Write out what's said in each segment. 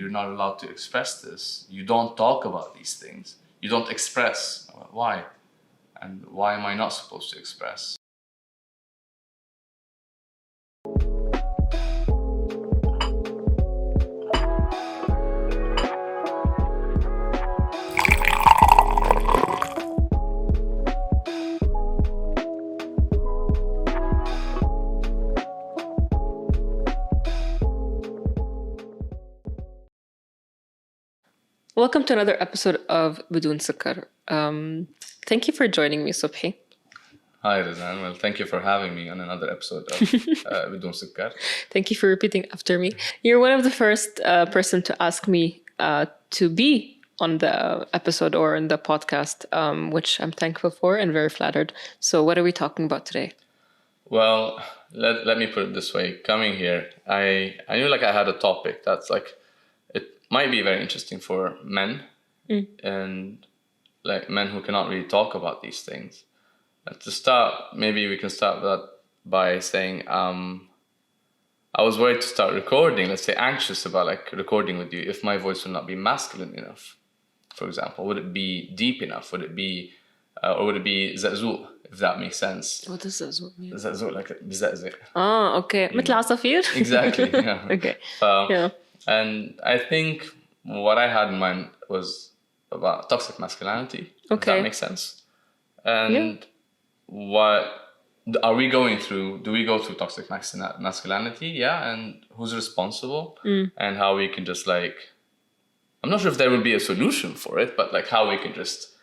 you're not allowed to express this. You don't talk about these things. You don't express. Why? And why am I not supposed to express? Welcome to another episode of بدون سكر. Thank you for joining me, Sobhi. Hi, Rajlan. Well, thank you for having me on another episode of بدون سكر. Thank you for repeating after me. You're one of the first person to ask me to be on the episode or in the podcast, which I'm thankful for and very flattered. So what are we talking about today? Well, let me put it this way. Coming here, I knew like I had a topic that's like, might be very interesting for men and like men who cannot really talk about these things. To start, maybe we can start that by saying I was worried to start recording, let's say anxious about like recording with you if my voice would not be masculine enough. For example, would it be deep enough? Would it be or would it be زقزوق, if that makes sense? What does زقزوق mean? زقزوق like بزقزق. Okay. مثل عصافير? Exactly. Yeah. Okay. Yeah. And I think what I had in mind was about toxic masculinity. Okay. If that makes sense. And what are we going through? Do we go through toxic masculinity? Yeah. And who's responsible? And how we can just like, I'm not sure if there would be a solution for it, but like how we can just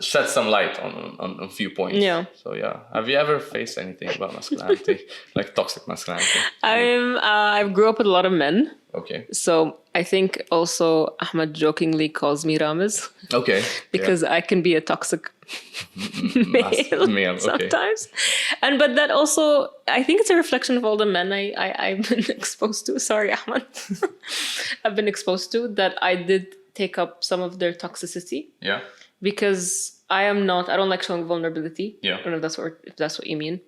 shed some light on a few points. Yeah. So yeah, have you ever faced anything about masculinity, like toxic masculinity? I grew up with a lot of men. Okay. So I think also Ahmed jokingly calls me Ramiz. Okay. Because I can be a toxic male sometimes. Okay. But that also, I think it's a reflection of all the men I've been exposed to. Sorry, Ahmed. I've been exposed to that I did take up some of their toxicity. Yeah. Because I don't like showing vulnerability. Yeah. I don't know if that's what you mean.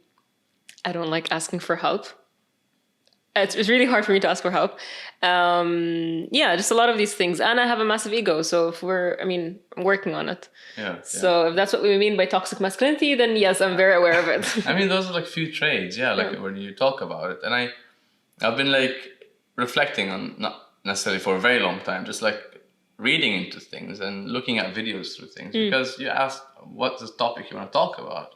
I don't like asking for help. It's really hard for me to ask for help. Just a lot of these things. And I have a massive ego. So I'm working on it. Yeah. So if that's what we mean by toxic masculinity, then yes, I'm very aware of it. I mean, those are like few traits. Yeah. Like when you talk about it. And I've been like reflecting on, not necessarily for a very long time, just like reading into things and looking at videos through things. Because you asked, what's the topic you want to talk about?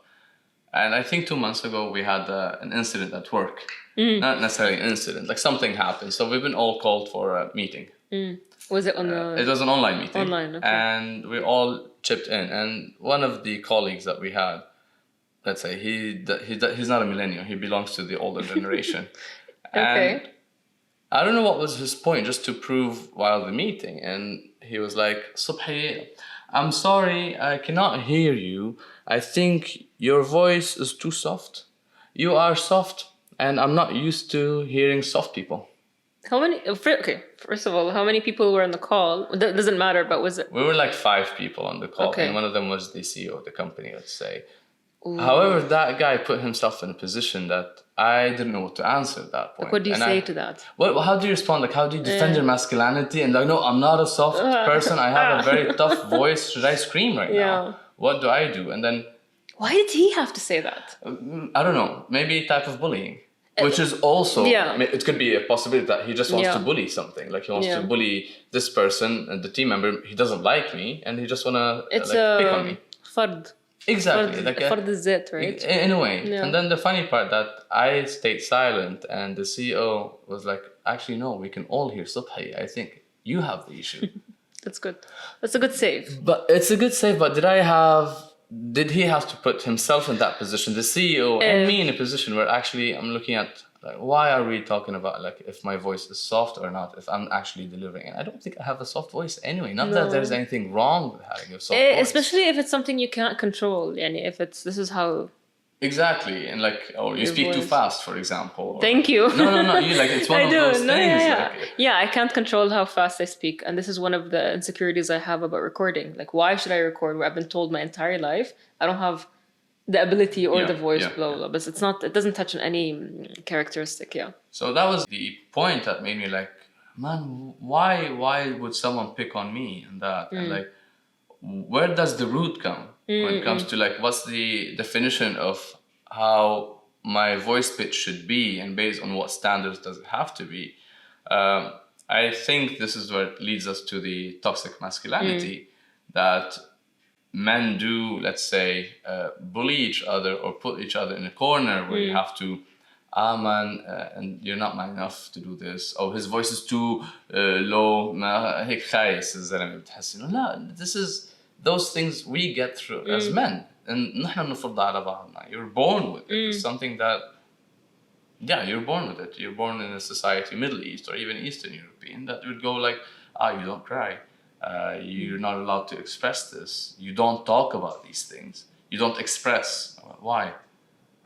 And I think 2 months ago, we had an incident at work. Not necessarily an incident, like something happened. So we've been all called for a meeting. Was it on the... It was an online meeting. Online, okay. And we all chipped in. And one of the colleagues that we had, let's say, he's not a millennial. He belongs to the older generation. Okay. And I don't know what was his point, just to prove while the meeting. And he was like, Sobhi, I'm sorry, I cannot hear you. I think your voice is too soft. You are soft. And I'm not used to hearing soft people. First of all, how many people were on the call? That doesn't matter, but was it? We were like 5 people on the call. Okay. And one of them was the CEO of the company, let's say. Ooh. However, that guy put himself in a position that I didn't know what to answer at that point. Like, what do you say to that? How do you respond? Like, how do you defend your masculinity? And like, no, I'm not a soft person. I have a very tough voice. Should I scream right now? What do I do? And then... Why did he have to say that? I don't know. Maybe a type of bullying. Which is also, it could be a possibility that he just wants to bully something. Like he wants to bully this person and the team member. He doesn't like me and he just want to pick on me. Fard. Exactly. Fard is it, right? In a way. Yeah. And then the funny part that I stayed silent and the CEO was like, actually, no, we can all hear Sobhi. I think you have the issue. That's good. That's a good save. But it's a good save. But did he have to put himself in that position, the CEO and me in a position where actually I'm looking at like, why are we talking about like if my voice is soft or not, if I'm actually delivering? And I don't think I have a soft voice anyway. Not that there's anything wrong with having a soft voice. Especially if it's something you can't control. Yani if this is how... Exactly. And like, you speak too fast, for example. Thank you. No. You like, it's one of those things. Yeah, I can't control how fast I speak. And this is one of the insecurities I have about recording. Like, why should I record where I've been told my entire life I don't have the ability or the voice, blah, blah, but it doesn't touch on any characteristic, So that was the point that made me like, man, why would someone pick on me and that? And like, where does the root come when it comes to like, what's the definition of how my voice pitch should be, and based on what standards does it have to be? I think this is what leads us to the toxic masculinity, that men do, let's say, bully each other or put each other in a corner where you have to, man, and you're not man enough to do this. Oh, his voice is too low. هيك خايس الزلمة بتحس إنه لا, this is those things we get through as men. And نحن بنفرضها على بعضنا. You're born with it. It's something that, yeah, you're born with it. You're born in a society, Middle East or even Eastern European, that would go like, you don't cry. You're not allowed to express this. You don't talk about these things. You don't express. Why?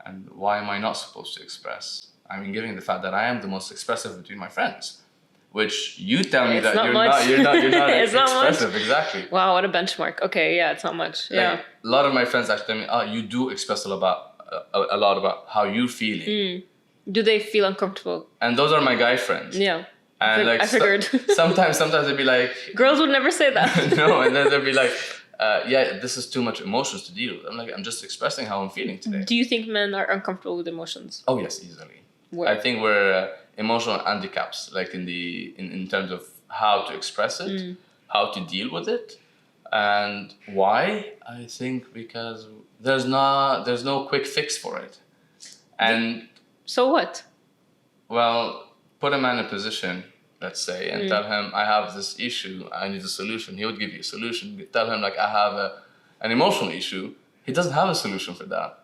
And why am I not supposed to express? I mean, given the fact that I am the most expressive between my friends, which you tell me that you're not it's expressive. Not Exactly. Wow, what a benchmark. Okay, yeah, it's not much. Yeah. Like, a lot of my friends actually tell me, you do express a lot about how you're feeling. Do they feel uncomfortable? And those are my guy friends. Yeah. And I figured. Sometimes they'd be like, girls would never say that. No, and then they'd be like, yeah, this is too much emotions to deal with. I'm like, I'm just expressing how I'm feeling today. Do you think men are uncomfortable with emotions? Oh yes, easily. Where? I think we're emotional handicaps, like in terms of how to express it, how to deal with it, and why. I think because there's no quick fix for it, and so what? Well, put a man in a position, let's say, and tell him, I have this issue, I need a solution. He would give you a solution. Tell him, like, I have an emotional issue. He doesn't have a solution for that.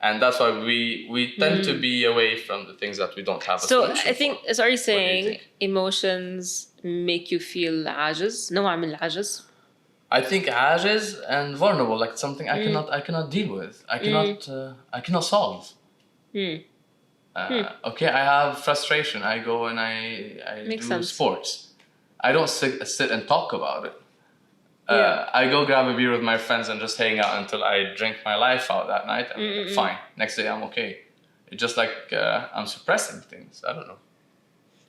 And that's why we tend to be away from the things that we don't have a solution So I think, for. are you saying emotions make you feel عاجز? نوع من العجز? I think عاجز and vulnerable, like something I cannot deal with. I cannot solve. Okay, I have frustration. I go and I Makes do sense. sports. I don't sit and talk about it. I go grab a beer with my friends and just hang out until I drink my life out that night. And fine. Next day I'm okay. It's just like I'm suppressing things. I don't know.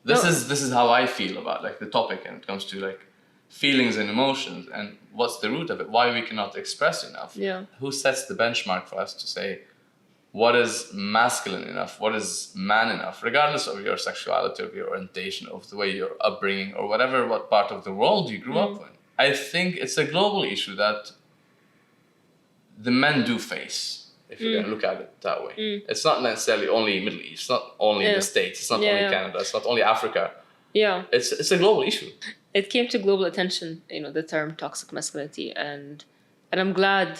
This is how I feel about like the topic, and it comes to like feelings and emotions and what's the root of it. Why we cannot express enough. Yeah. Who sets the benchmark for us to say what is masculine enough, what is man enough, regardless of your sexuality, of your orientation, of the way your upbringing, or what part of the world you grew up in. I think it's a global issue that the men do face, if you're going to look at it that way. It's not necessarily only Middle East, it's not only the States, it's not only Canada, it's not only Africa. Yeah. It's a global issue. It came to global attention, the term toxic masculinity, and I'm glad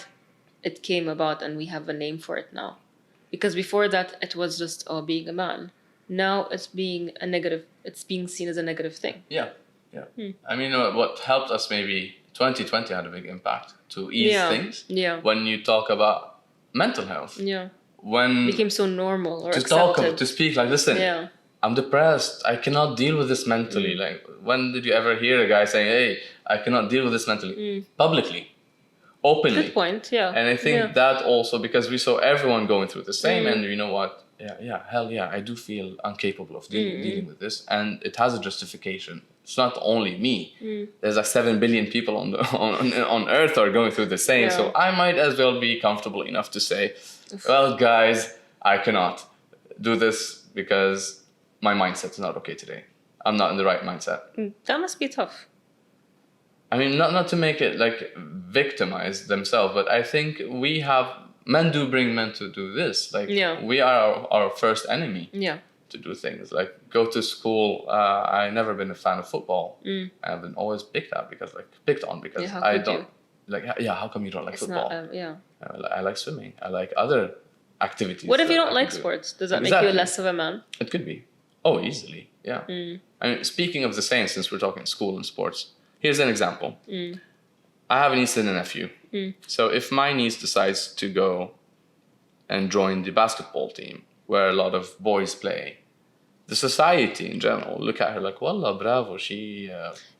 it came about and we have a name for it now. Because before that, it was just being a man. Now it's being seen as a negative thing. Yeah. I mean, what helped us, maybe 2020 had a big impact to ease things. Yeah. When you talk about mental health. Yeah. When it became so normal or to speak like, listen, I'm depressed. I cannot deal with this mentally. Like, when did you ever hear a guy saying, hey, I cannot deal with this mentally? Publicly. Openly. Good point, yeah. And I think that also, because we saw everyone going through the same, and you know what? Hell yeah, I do feel incapable of dealing with this, and it has a justification. It's not only me. There's like 7 billion people on Earth are going through the same, so I might as well be comfortable enough to say, well, guys, I cannot do this because my mindset is not okay today. I'm not in the right mindset. That must be tough. I mean, not to make it like victimize themselves, but I think men do bring men to do this. Like, we are our first enemy to do things. Like, go to school. I never been a fan of football. I've been always picked on because I don't like. Yeah, how come you don't like football? I like swimming. I like other activities. What if you don't like sports? Does that make you less of a man? It could be. Oh, easily. Yeah. I mean, speaking of the same, since we're talking school and sports. Here's an example. I have a niece and a nephew. So if my niece decides to go and join the basketball team, where a lot of boys play, the society in general look at her like, wallah, bravo, she...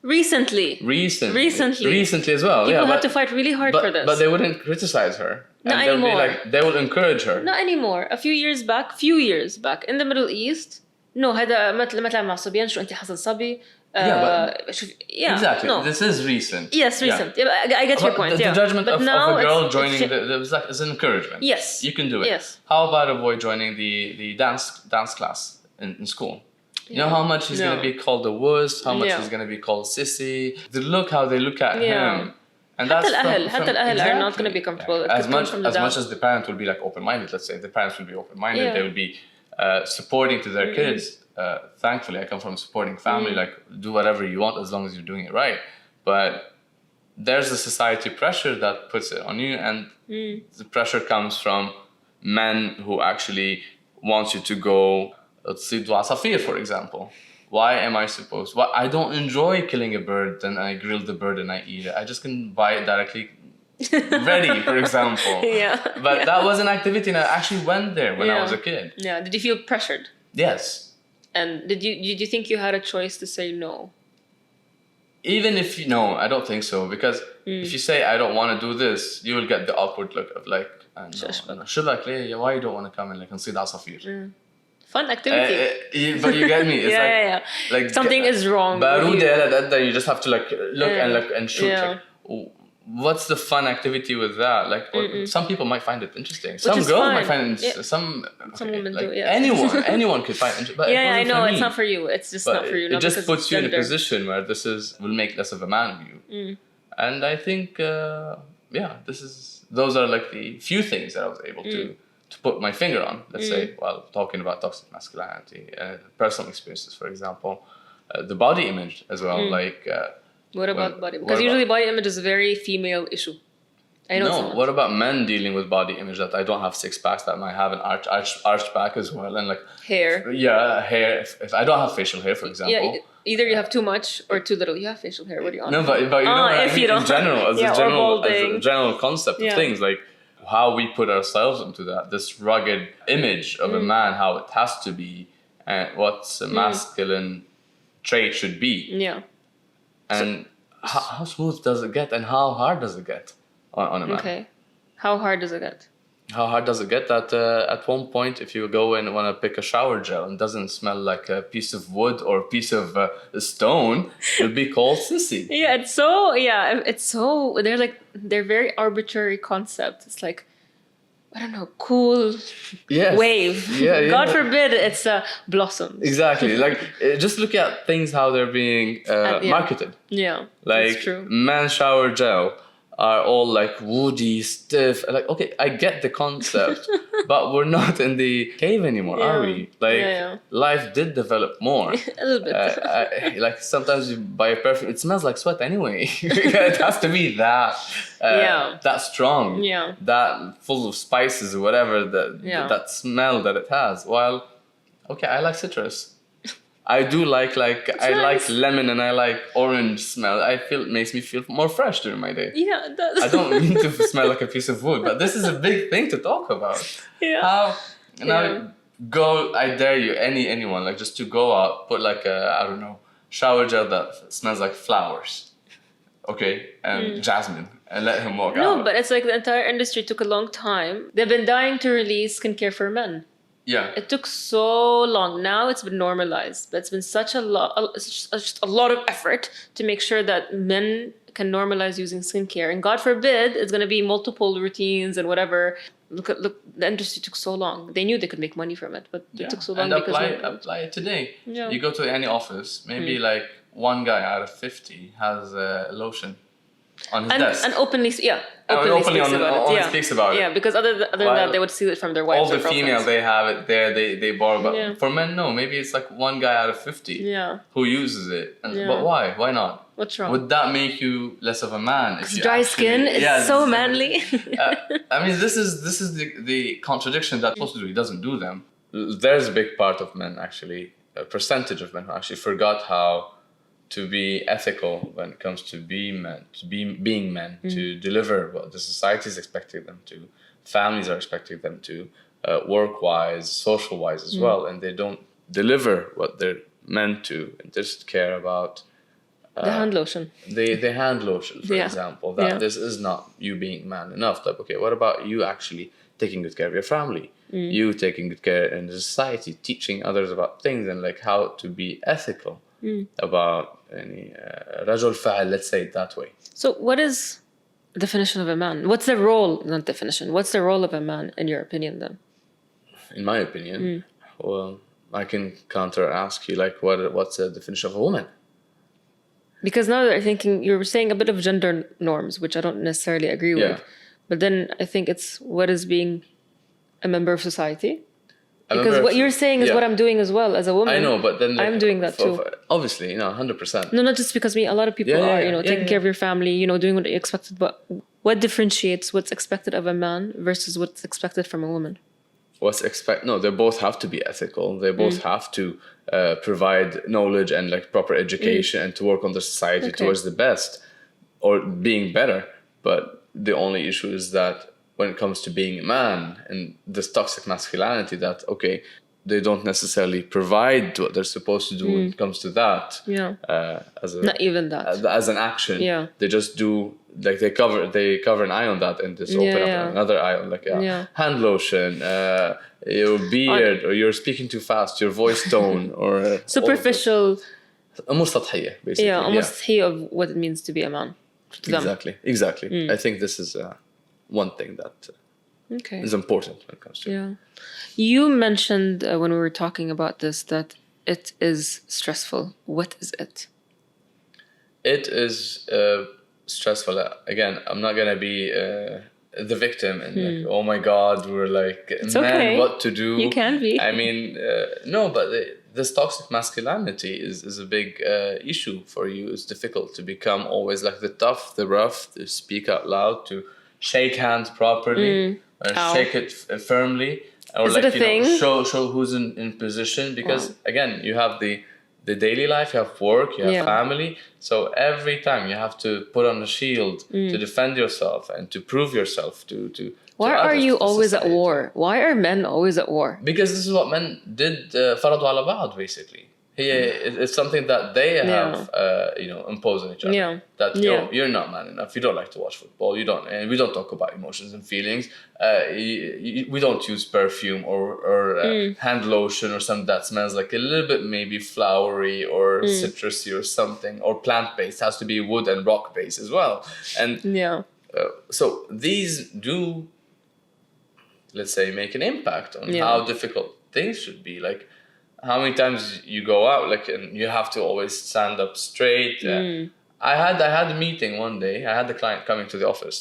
Recently as well. People have to fight really hard for this. But they wouldn't criticize her. Not anymore. They would encourage her. Not anymore. A few years back, in the Middle East, no, هذا ما تلعب مع صبيان شو أنت حسن صبي Exactly. No. This is recent. Yes, recent. Yeah. I get your point. The judgment but of now a girl joining is an encouragement. Yes. You can do it. Yes. How about a boy joining the dance class in school? You know how much he's going to be called a wuss, how much he's going to be called sissy. How they look at him. And that's حتى الأهل are not going to be comfortable. As much as the parent will be like open-minded, let's say, the parents will be open-minded, they will be supporting to their kids. Thankfully, I come from a supporting family, like do whatever you want as long as you're doing it right. But there's a society pressure that puts it on you, and the pressure comes from men who actually want you to go تصيد عصافير, for example. Why am I supposed? Well, I don't enjoy killing a bird and I grill the bird and I eat it. I just can buy it directly ready, for example. But that was an activity, and I actually went there when I was a kid. Yeah. Did you feel pressured? Yes. And did you think you had a choice to say no? Even if you know, I don't think so, because if you say I don't want to do this, you will get the awkward look of like, no. Why you don't want to come in like نصيد عصافير? Fun activity. But you get me. It's like something is wrong. You just have to like look and shoot. Yeah. Like, what's the fun activity with that? Like, some people might find it interesting. Some girls might find it. Some women do. Yeah. Anyone could find it interesting. But I know it's not for you. It's just not for you. It just puts you in a position where will make less of a man of you. And I think, those are like the few things that I was able to put my finger on, let's say, while talking about toxic masculinity, personal experiences, for example, the body image as well. Like, what about body? Because usually body image is a very female issue. I know. No, what about men dealing with body image, that I don't have six packs, that might have an arched back as well, and like hair. Yeah, hair. If I don't have facial hair, for example. Yeah, either you have too much or too little. You have facial hair. What do you want? No, but you know what I mean, in general, as a general concept of things, like how we put ourselves into this rugged image of a man, how it has to be, and what's a masculine trait should be. Yeah. And how smooth does it get, and how hard does it get on a man? Okay. How hard does it get? How hard does it get that at one point, if you go and want to pick a shower gel and doesn't smell like a piece of wood or a piece of stone, you'll be called sissy. They're very arbitrary concepts. It's like, I don't know, cool wave. God forbid it's blossoms. Exactly. Like, just look at things, how they're being marketed. Yeah, like, that's true. Man shower gel are all like woody, stiff. Like, okay, I get the concept, but we're not in the cave anymore, are we? Like, life did develop more. A little bit. Like, sometimes you buy a perfume, it smells like sweat anyway. It has to be that strong, that full of spices or whatever, that smell that it has. While, okay, I like citrus. I do like like lemon, and I like orange smell. I feel it makes me feel more fresh during my day. Yeah, it does. I don't mean to smell like a piece of wood, but this is a big thing to talk about. Yeah. I dare you, anyone, like, just to go out, put like a, shower gel that smells like flowers, okay, and jasmine, and let him walk out. No, but it's like the entire industry took a long time. They've been dying to release skincare for men. Yeah, it took so long. Now it's been normalized, but it's been such a lot of effort to make sure that men can normalize using skincare. And God forbid, it's going to be multiple routines and whatever. Look, the industry took so long. They knew they could make money from it, but it took so long. And apply it today. Yeah. You go to any office, maybe like one guy out of 50 has a lotion on his desk. And openly speaks about it. Yeah, because other than that, they would steal it from their wives. All the females, they have it there, they borrow. But for men, no. Maybe it's like one guy out of 50 who uses it. But why? Why not? What's wrong? Would that make you less of a man? Because dry skin is so manly. I mean, this is the contradiction that supposed to do. He doesn't do them. There's a big part of men, actually, a percentage of men who actually forgot how to be ethical when it comes to being men, to deliver what the society is expecting them to, families are expecting them to, work-wise, social-wise as well, and they don't deliver what they're meant to, and just care about the hand lotion. The hand lotion, for example, that this is not you being man enough. Like, okay, what about you actually taking good care of your family? You taking good care in the society, teaching others about things and like how to be ethical about يعني رجل فعل, let's say it that way. So what is the definition of a man? What's the role, not definition, what's the role of a man in your opinion then? In my opinion, well, I can counter ask you, like, what's the definition of a woman? Because now that I'm thinking, you're saying a bit of gender norms, which I don't necessarily agree with. But then I think it's what is being a member of society. Because what you're saying is what I'm doing as well as a woman. I know, but then like, I'm doing that too. Obviously, 100%. No, not just because me. A lot of people are, taking care of your family, doing what you expected. But what differentiates what's expected of a man versus what's expected from a woman? No, they both have to be ethical. They both have to provide knowledge and like proper education and to work on the society towards the best or being better. But the only issue is that when it comes to being a man and this toxic masculinity, that they don't necessarily provide what they're supposed to do when it comes to that. Not even that. As an action. They just do, like they cover an eye on that and just open up another eye on like hand lotion, your beard, or you're speaking too fast, your voice tone, or superficial. Almost سطحية, basically. Almost سطحية of what it means to be a man. Exactly. I think this is one thing that is important when it comes to You mentioned when we were talking about this that it is stressful. What is it? It is stressful. Again, I'm not gonna be the victim and like, oh my God, we're like, it's man, okay. What to do? You can be. I mean, no, but this toxic masculinity is a big issue for you. It's difficult to become always like the tough, the rough, to speak out loud, to shake hands properly, shake it firmly, or is like it a thing? Show who's in position. Because again, you have the daily life, you have work, you have family. So every time you have to put on a shield to defend yourself and to prove yourself to Why are you always society. at war? Why are men always at war? Because this is what men did فرضوا على بعض basically. It's something that they have imposed on each other. That you're not man enough. You don't like to watch football. You don't, and we don't talk about emotions and feelings. We don't use perfume or hand lotion or something that smells like a little bit maybe flowery or citrusy or something, or plant based. It has to be wood and rock based as well. And so these do, let's say, make an impact on how difficult things should be. Like, how many times you go out, like, and you have to always stand up straight. I had a meeting one day. I had the client coming to the office.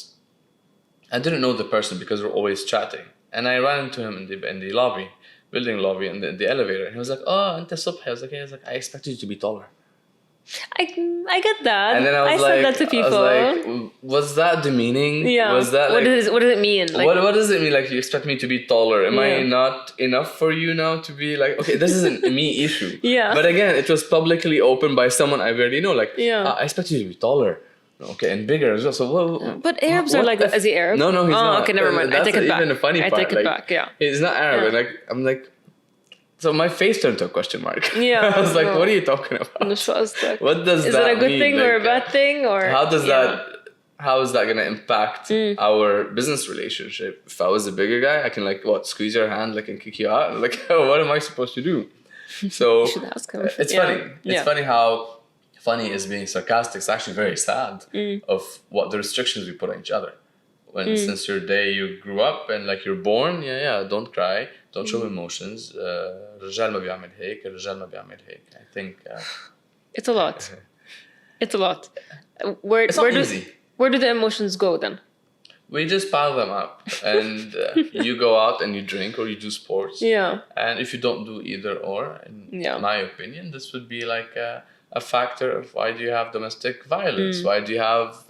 I didn't know the person because we're always chatting. And I ran into him in the lobby, building lobby, in the elevator. And he was like, "Oh, أنت صبحي." I was like, I expected you to be taller. I get that. And then I said that to people. I was like, was that demeaning? Was that what does it mean? Like, what does it mean? Like, you expect me to be taller? Am I not enough for you now to be like, okay, this isn't a me issue. But again, it was publicly opened by someone I barely know. Like, I expect you to be taller. Okay, and bigger as well. So, but Arabs are like, is he Arab? No, he's not. Okay, never mind. I take it back. Even the funny part. I take it back. He's not Arab. And like, I'm like. So my face turned to a question mark. I was like, what are you talking about? What does that mean? Is it a good thing or a bad thing? Or how is that going to impact our business relationship? If I was a bigger guy, I can like, squeeze your hand like and kick you out? Like, what am I supposed to do? So you should ask him. It's funny. It's funny how funny is being sarcastic. It's actually very sad of what the restrictions we put on each other. When since your day you grew up and like you're born, don't cry, don't show emotions. رجال ما بيعمل هيك, الرجال ما بيعمل هيك. I think it's a lot. It's a lot. Where do the emotions go then? We just pile them up, and you go out and you drink or you do sports. And if you don't do either or, in my opinion, this would be like a factor of why do you have domestic violence? Why do you have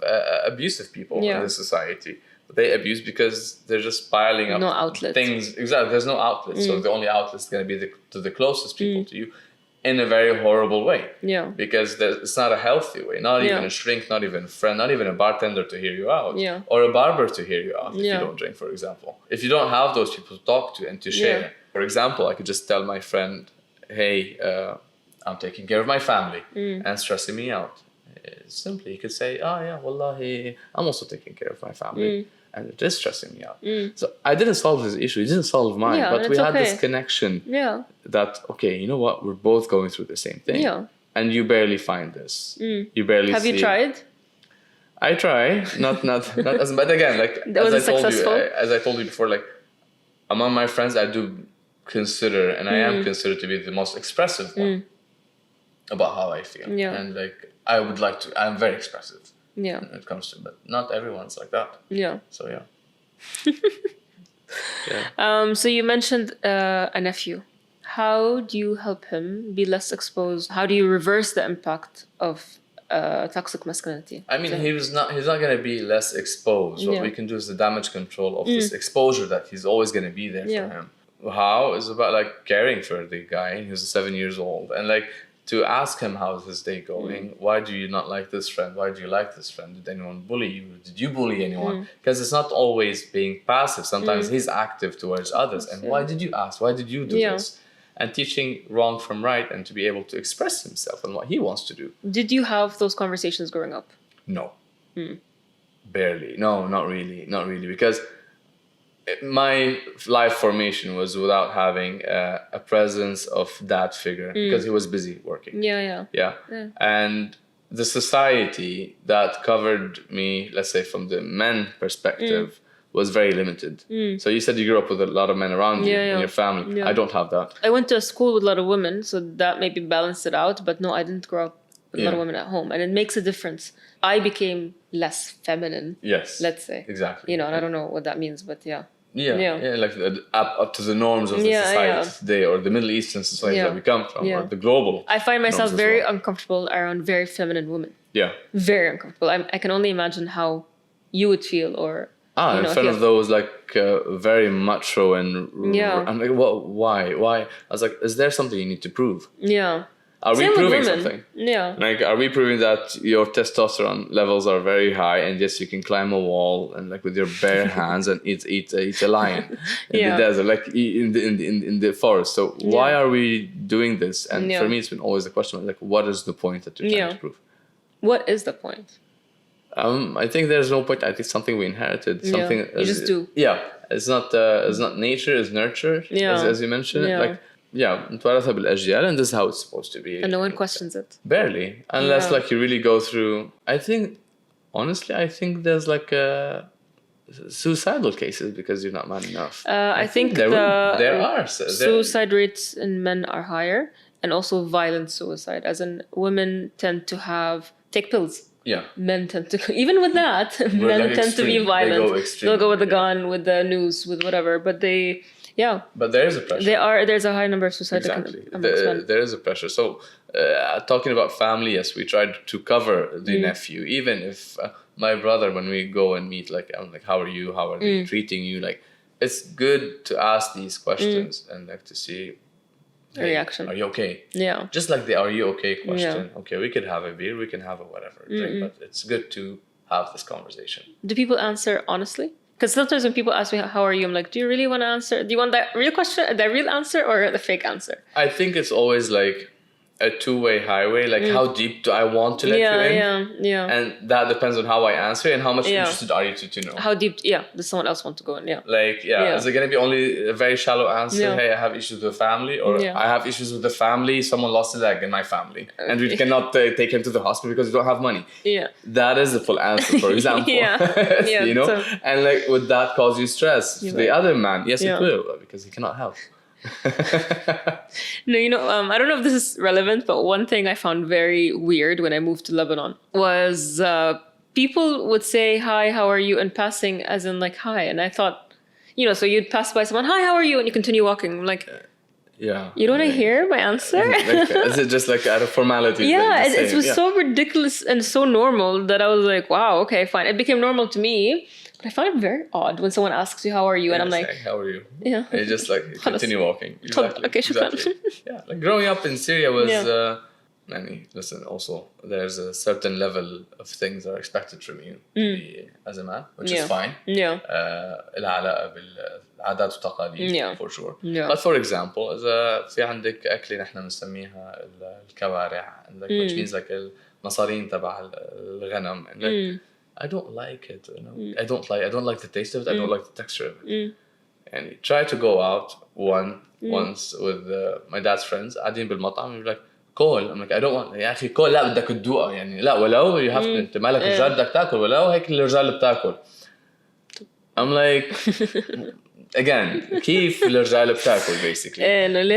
abusive people in this society? They abuse because they're just piling up things. Exactly, there's no outlet. So the only outlet is going to be to the closest people to you in a very horrible way. Because it's not a healthy way. Not even a shrink, not even a friend, not even a bartender to hear you out. Or a barber to hear you out if you don't drink, for example. If you don't have those people to talk to and to share. For example, I could just tell my friend, hey, I'm taking care of my family and stressing me out. Simply, you could say, wallahi, I'm also taking care of my family. And it is stressing me out. So I didn't solve his issue. He didn't solve mine. But we had this connection that, okay, you know what? We're both going through the same thing. and you barely find this. You barely Have you see tried? I try, not as, but again, like as I told you before, like among my friends, I do consider, and I am considered to be the most expressive one about how I feel, and like I would like to. I'm very expressive. Yeah. When it comes to, but not everyone's like that. Yeah. So yeah. So you mentioned a nephew. How do you help him be less exposed? How do you reverse the impact of toxic masculinity? I mean, he's not going to be less exposed. What we can do is the damage control of this exposure that he's always going to be there for him. How is about like caring for the guy who's 7 years old, and like to ask him how's his day going. Why do you not like this friend? Why do you like this friend? Did anyone bully you? Did you bully anyone? Because it's not always being passive. Sometimes he's active towards others. And why did you ask? Why did you do this? And teaching wrong from right, and to be able to express himself and what he wants to do. Did you have those conversations growing up? No. Barely. No, not really. Because my life formation was without having a presence of that figure, because he was busy working. Yeah. And the society that covered me, let's say from the men perspective, was very limited. So you said you grew up with a lot of men around you in your family. I don't have that. I went to a school with a lot of women, so that maybe balanced it out. But no, I didn't grow up with a lot of women at home, and it makes a difference. I became less feminine. Yes. Let's say. Exactly. You know, and I don't know what that means, but yeah. Yeah, like up to the norms of the society today, or the Middle Eastern society that we come from, or the global. I find myself very uncomfortable around very feminine women. Yeah. Very uncomfortable. I can only imagine how you would feel, or in front of those like very macho and I'm like, what? Why? I was like, is there something you need to prove? Yeah. Are we proving something? Yeah. Like, are we proving that your testosterone levels are very high, and yes, you can climb a wall and like with your bare hands and eat a lion in the desert, like in the forest? So why are we doing this? And for me, it's been always the question, like, what is the point that you're trying to prove? What is the point? I think there's no point. I think something we inherited. Something you just do. Yeah, it's not nature, it's nurture. As you mentioned, like. متوارثة بالأجيال, and this is how it's supposed to be. And no one questions it. Barely. Unless like you really go through. I think, honestly, there's like suicidal cases because you're not man enough. I think there are. Suicide rates in men are higher, and also violent suicide, as in women tend to take pills. Yeah. Men tend to, even with that, men like tend to be violent. They'll go with the gun, with the noose, with whatever, but they... Yeah, but there is a pressure. There's a high number of suicide. Exactly, there is a pressure. So, talking about family, yes, we tried to cover the nephew. Even if my brother, when we go and meet, like, I'm like, how are you? How are they treating you? Like, it's good to ask these questions and like to see a reaction. Are you okay? Yeah. Just like the "Are you okay?" question. Yeah. Okay, we could have a beer, we can have a whatever drink, but it's good to have this conversation. Do people answer honestly? Because sometimes when people ask me, how are you? I'm like, do you really want to answer? Do you want that real question, the real answer, or the fake answer? I think it's always like a two-way highway. Like, how deep do I want to let you in? Yeah. And that depends on how I answer and how much interested are you to know. How deep, does someone else want to go in? Yeah. Like, is it going to be only a very shallow answer? Hey, I have issues with family, or I have issues with the family. Someone lost a leg in my family, and we cannot take him to the hospital because we don't have money. Yeah. That is the full answer, for example. You know? And like, would that cause you stress? The other man, yes, it will, because he cannot help. No, I don't know if this is relevant, but one thing I found very weird when I moved to Lebanon was people would say, hi, how are you? In passing, as in like, hi. And I thought, so you'd pass by someone, hi, how are you? And you continue walking. I'm like, you don't want to hear my answer? Is it just like out of formality? It was so ridiculous and so normal that I was like, wow, okay, fine. It became normal to me. I find it very odd when someone asks you, how are you? And I'm like, how are you? Yeah. And you just like continue walking. Exactly. Okay, exactly. Like growing up in Syria was, listen, also, there's a certain level of things that are expected from you as a man, which is fine. العلاقة بالعادات والتقاليد for sure. But for example, إذا في عندك أكلة نحن بنسميها الكوارع, which means like المصارين تبع الغنم. I don't like it, I don't like the taste of it. I don't like the texture of it. And try to go out once with my dad's friends. قاعدين بالمطعم, you're like, كول. I'm like I don't want. يا أخي كول لا بدك تدوقها يعني لا ولو you have to أنت مالك رجال بدك تاكل ولو هيك الرجال بتاكل. I'm like again كيف الرجال بتاكل basically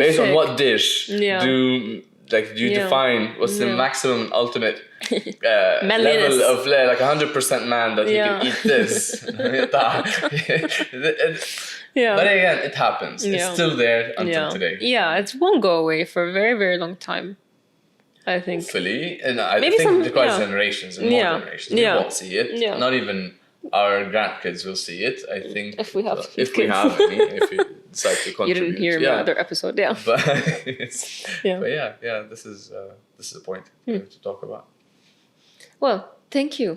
based on what dish do you define what's the maximum and ultimate level of like 100% man that he can eat this. But again, it happens. It's still there until today. Yeah, it won't go away for a very, very long time, I think. Hopefully. And I think it requires generations and more generations. We won't see it. Not even our grandkids will see it, I think. If we have if we have any, if we decide to contribute. You didn't hear my other episode, But, this is the point to talk about. Well, thank you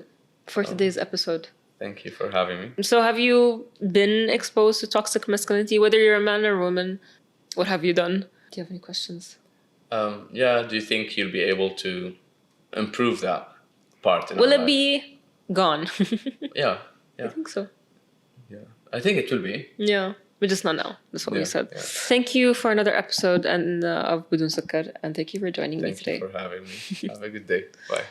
for today's episode. Thank you for having me. So have you been exposed to toxic masculinity, whether you're a man or a woman? What have you done? Do you have any questions? Do you think you'll be able to improve that part? Will it be gone? Yeah. I think so. Yeah. I think it will be. Yeah. But just not now. That's what we said. Yeah. Thank you for another episode of Budun Sukkar, and thank you for joining me today. Thank you for having me. Have a good day. Bye.